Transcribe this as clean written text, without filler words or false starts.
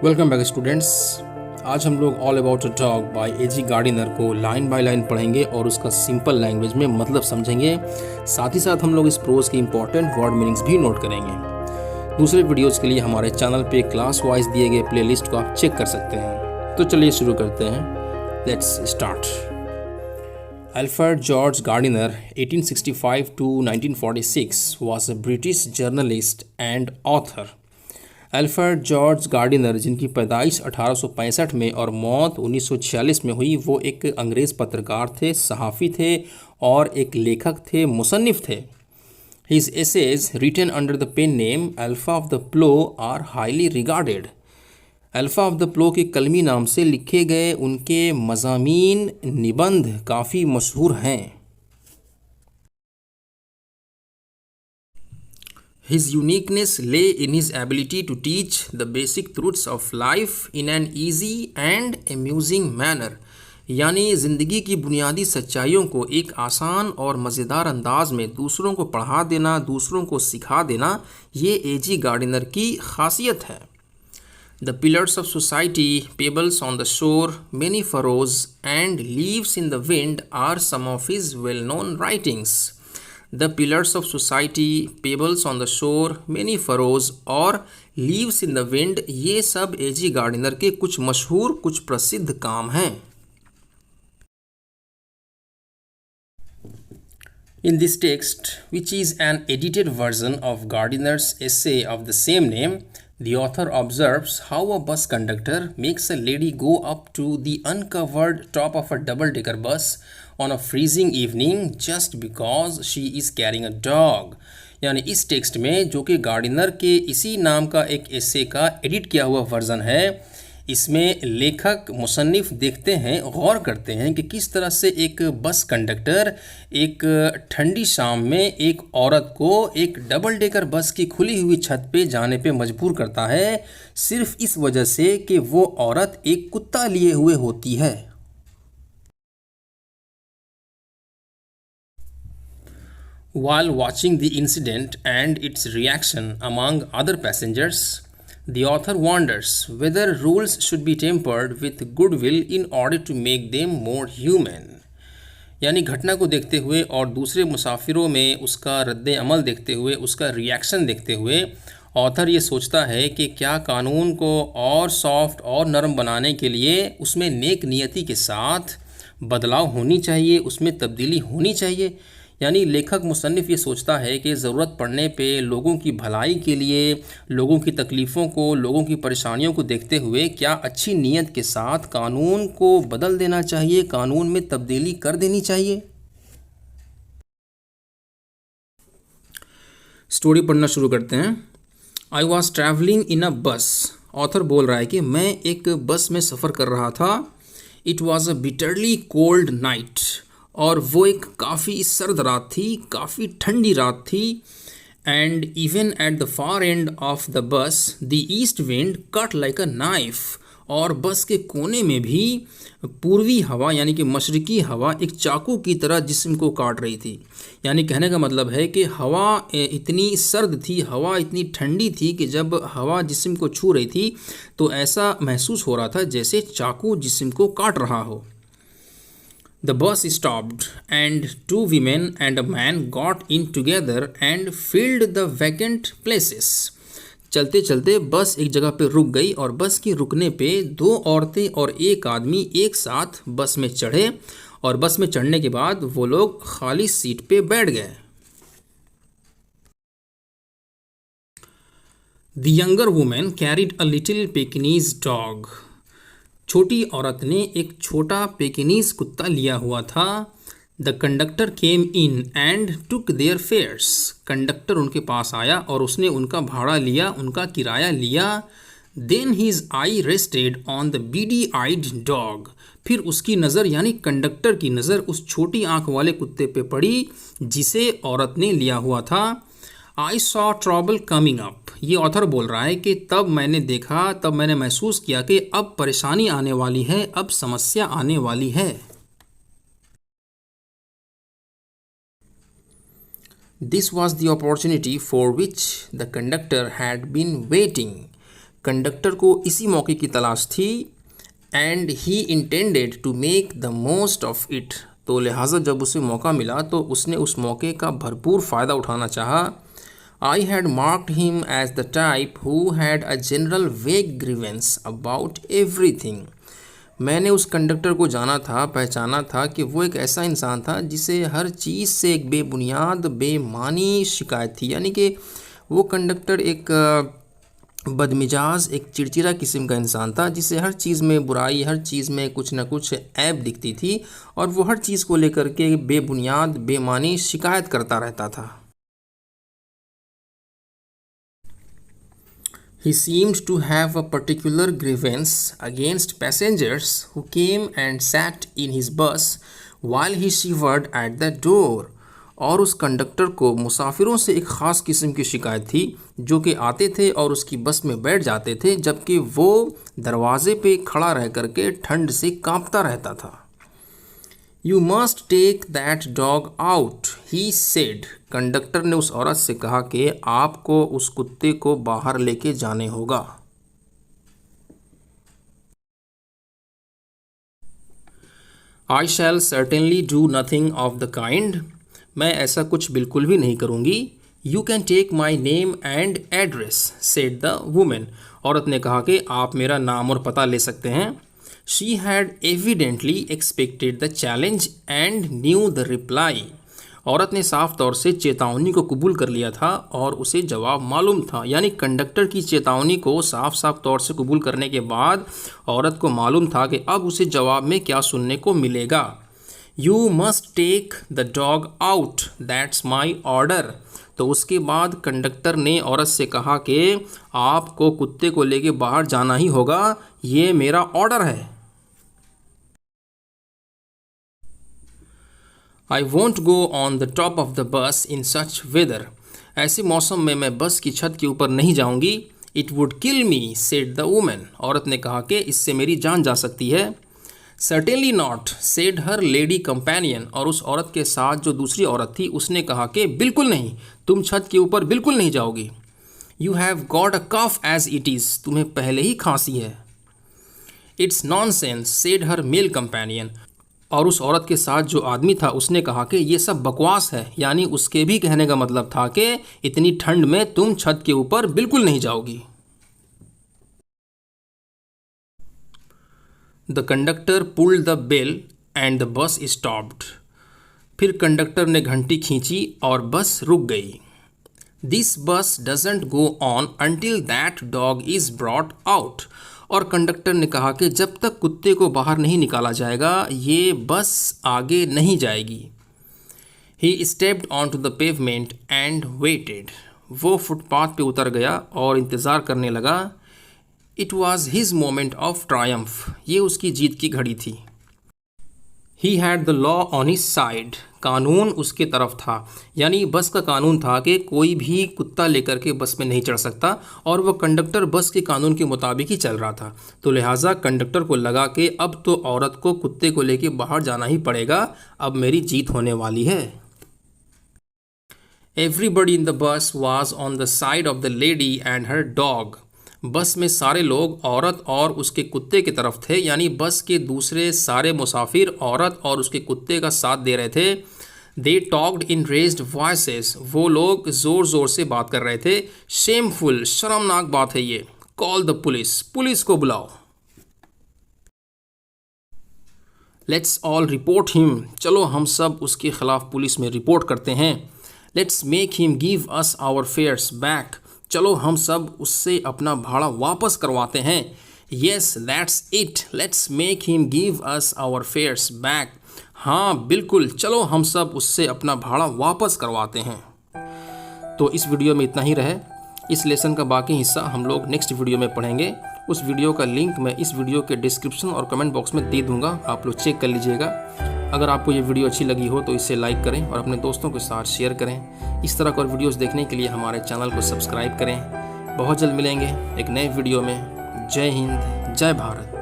Welcome back students. आज हम लोग all about a dog by AG Gardiner को लाइन बाय लाइन पढ़ेंगे और उसका सिंपल लैंग्वेज में मतलब समझेंगे। साथ ही साथ हम लोग इस प्रोज की इंपॉर्टेंट वर्ड मीनिंग्स भी नोट करेंगे। दूसरे वीडियोस के लिए हमारे चैनल पे क्लास वाइज दिए गए प्लेलिस्ट को आप चेक कर सकते हैं। तो चलिए शुरू करते हैं। Let's start. Alfred George Gardiner, 1865 to 1946, was a British journalist and author. Alfred George Gardiner, जिनकी पैदाइश 1865 में और मौत 1946 में हुई, वो एक अंग्रेज़ पत्रकार थे, सहाफ़ी थे और एक लेखक थे, मुसन्निफ़ थे। His essays written under the pen name Alpha of the Plough are highly regarded. Alpha of the Plough के कलमी नाम से लिखे गए उनके मज़ामीन निबंध काफ़ी मशहूर हैं। His uniqueness lay in his ability to teach the basic truths of life in an easy and amusing manner। यानी ज़िंदगी की बुनियादी सच्चाइयों को एक आसान और मज़ेदार अंदाज में दूसरों को पढ़ा देना, दूसरों को सिखा देना, ये एजी गार्डिनर की खासियत है। The pillars of society, pebbles on the shore, many furrows and leaves in the wind are some of his well-known writings। The pillars of society, pebbles on the shore, many furrows और leaves in the wind, ये सब एजी Gardiner के कुछ मशहूर, कुछ प्रसिद्ध काम हैं। In this text, which is an edited version of Gardiner's essay of the same name, the author observes how a bus conductor makes a lady go up to the uncovered top of a double-decker bus on a freezing evening just because she is carrying a dog। यानी इस text में, जो कि Gardiner के इसी नाम का एक एसे का एडिट किया हुआ वर्जन है, इसमें लेखक मुसन्निफ देखते हैं, गौर करते हैं कि किस तरह से एक बस कंडक्टर एक ठंडी शाम में एक औरत को एक डबल डेकर बस की खुली हुई छत पे जाने पे मजबूर करता है, सिर्फ इस वजह से कि वो औरत एक कुत्ता लिए हुए होती है। While watching the incident and its reaction among other passengers, the author wonders whether rules should be tempered with goodwill in order to make them more human। यानी घटना को देखते हुए और दूसरे मुसाफिरों में उसका रद्द अमल देखते हुए, उसका रिएक्शन देखते हुए, ऑथर ये सोचता है कि क्या कानून को और सॉफ्ट और नरम बनाने के लिए उसमें नेक नियति के साथ बदलाव होनी चाहिए, उसमें तब्दीली होनी चाहिए। यानी लेखक मुसन्निफ ये सोचता है कि ज़रूरत पड़ने पे लोगों की भलाई के लिए, लोगों की तकलीफ़ों को, लोगों की परेशानियों को देखते हुए क्या अच्छी नीयत के साथ कानून को बदल देना चाहिए, कानून में तब्दीली कर देनी चाहिए। स्टोरी पढ़ना शुरू करते हैं। आई वॉज ट्रैवलिंग इन अ बस। ऑथर बोल रहा है कि मैं एक बस में सफ़र कर रहा था। It was a bitterly cold night, और वो एक काफ़ी सर्द रात थी, काफ़ी ठंडी रात थी। And even at the far end of the bus the east wind cut like a knife, और बस के कोने में भी पूर्वी हवा यानी कि मशरकी हवा एक चाकू की तरह जिस्म को काट रही थी। यानी कहने का मतलब है कि हवा इतनी सर्द थी, हवा इतनी ठंडी थी कि जब हवा जिस्म को छू रही थी तो ऐसा महसूस हो रहा था जैसे चाकू जिस्म को काट रहा हो। The bus stopped and two women and a man got in together and filled the vacant places। चलते चलते बस एक जगह पे रुक गई और बस के रुकने पे दो औरतें और एक आदमी एक साथ बस में चढ़े, और बस में चढ़ने के बाद वो लोग खाली सीट पे बैठ गए। The younger woman carried a little Pekingese dog। छोटी औरत ने एक छोटा पेकिनीज कुत्ता लिया हुआ था। The conductor came in and took their fares. Conductor उनके पास आया और उसने उनका भाड़ा लिया, उनका किराया लिया। Then his eye rested on the beady eyed dog. फिर उसकी नज़र यानी कंडक्टर की नज़र उस छोटी आंख वाले कुत्ते पे पड़ी जिसे औरत ने लिया हुआ था। I saw trouble coming up. ये ऑथर बोल रहा है कि तब मैंने देखा, तब मैंने महसूस किया कि अब परेशानी आने वाली है, अब समस्या आने वाली है। This was the opportunity for which the conductor had been waiting। Conductor को इसी मौके की तलाश थी and he intended to make the most of it. तो लिहाजा जब उसे मौका मिला तो उसने उस मौके का भरपूर फ़ायदा उठाना चाहा। I had marked him as the type who had a general vague grievance about everything. मैंने उस कंडक्टर को जाना था, पहचाना था कि वो एक ऐसा इंसान था जिसे हर चीज़ से एक बेबुनियाद बेमानी शिकायत थी। यानी कि वो कंडक्टर एक बदमिजाज, एक चिड़चिड़ा किस्म का इंसान था जिसे हर चीज़ में बुराई, हर चीज़ में कुछ ना कुछ ऐब दिखती थी और वो हर चीज़ को लेकर के बेबुनियाद बेमानी शिकायत करता रहता था। He seemed to have a particular grievance against passengers who came and sat in his bus while he shivered at the door। और उस कंडक्टर को मुसाफिरों से एक ख़ास किस्म की शिकायत थी जो कि आते थे और उसकी बस में बैठ जाते थे जबकि वो दरवाजे पे खड़ा रह करके ठंड से कांपता रहता था। You must take that dog out, he said। Conductor ने उस औरत से कहा कि आपको उस कुत्ते को बाहर लेके जाने होगा। I shall certainly do nothing of the kind। मैं ऐसा कुछ बिल्कुल भी नहीं करूँगी। You can take my name and address, said the woman। औरत ने कहा कि आप मेरा नाम और पता ले सकते हैं। She had evidently expected the challenge and knew the reply। औरत ने साफ तौर से चेतावनी को कबूल कर लिया था और उसे जवाब मालूम था। यानी कंडक्टर की चेतावनी को साफ साफ तौर से कबूल करने के बाद औरत को मालूम था कि अब उसे जवाब में क्या सुनने को मिलेगा। You must take the dog out, that's my order। तो उसके बाद कंडक्टर ने औरत से कहा कि आपको कुत्ते को लेके बाहर जाना ही होगा, ये मेरा ऑर्डर है। I won't go on the top of the bus in such weather। ऐसे मौसम में मैं बस की छत के ऊपर नहीं जाऊंगी। It would kill me, said the woman। औरत ने कहा कि इससे मेरी जान जा सकती है। Certainly not, said her lady companion। और उस औरत के साथ जो दूसरी औरत थी उसने कहा कि बिल्कुल नहीं, तुम छत के ऊपर बिल्कुल नहीं जाओगी। You have got a cough as it is। तुम्हें पहले ही खांसी है। It's nonsense, said her male companion। और उस औरत के साथ जो आदमी था उसने कहा कि ये सब बकवास है। यानी उसके भी कहने का मतलब था कि इतनी ठंड में तुम छत के ऊपर बिल्कुल नहीं जाओगी। The conductor pulled the bell and the bus stopped. फिर कंडक्टर ने घंटी खींची और बस रुक गई। This bus doesn't go on until that dog is brought out. और कंडक्टर ने कहा कि जब तक कुत्ते को बाहर नहीं निकाला जाएगा ये बस आगे नहीं जाएगी। He stepped on to the pavement and waited. वो फुटपाथ पे उतर गया और इंतज़ार करने लगा। It was his moment of triumph. ये उसकी जीत की घड़ी थी। He had the law on his side. कानून उसके तरफ था। यानी बस का कानून था कि कोई भी कुत्ता लेकर के बस में नहीं चढ़ सकता और वह कंडक्टर बस के कानून के मुताबिक ही चल रहा था। तो लिहाजा कंडक्टर को लगा कि अब तो औरत को कुत्ते को लेके बाहर जाना ही पड़ेगा, अब मेरी जीत होने वाली है। Everybody in the bus was on the side of the lady and her dog. बस में सारे लोग औरत और उसके कुत्ते की तरफ थे। यानी बस के दूसरे सारे मुसाफिर औरत और उसके कुत्ते का साथ दे रहे थे। They talked in raised voices. वो लोग ज़ोर ज़ोर से बात कर रहे थे। शेमफुल, शर्मनाक बात है ये। कॉल द पुलिस, पुलिस को बुलाओ। Let's all report him. चलो हम सब उसके खिलाफ पुलिस में रिपोर्ट करते हैं। Let's make him give us our fares back. चलो हम सब उससे अपना भाड़ा वापस करवाते हैं। Yes that's it, let's make him give us our fares back. हाँ बिल्कुल, चलो हम सब उससे अपना भाड़ा वापस करवाते हैं। तो इस वीडियो में इतना ही रहे। इस लेसन का बाकी हिस्सा हम लोग नेक्स्ट वीडियो में पढ़ेंगे। उस वीडियो का लिंक मैं इस वीडियो के डिस्क्रिप्शन और कमेंट बॉक्स में दे दूंगा, आप लोग चेक कर लीजिएगा। अगर आपको ये वीडियो अच्छी लगी हो तो इसे लाइक करें और अपने दोस्तों के साथ शेयर करें। इस तरह के और वीडियोस देखने के लिए हमारे चैनल को सब्सक्राइब करें। बहुत जल्द मिलेंगे एक नए वीडियो में। जय हिंद, जय भारत।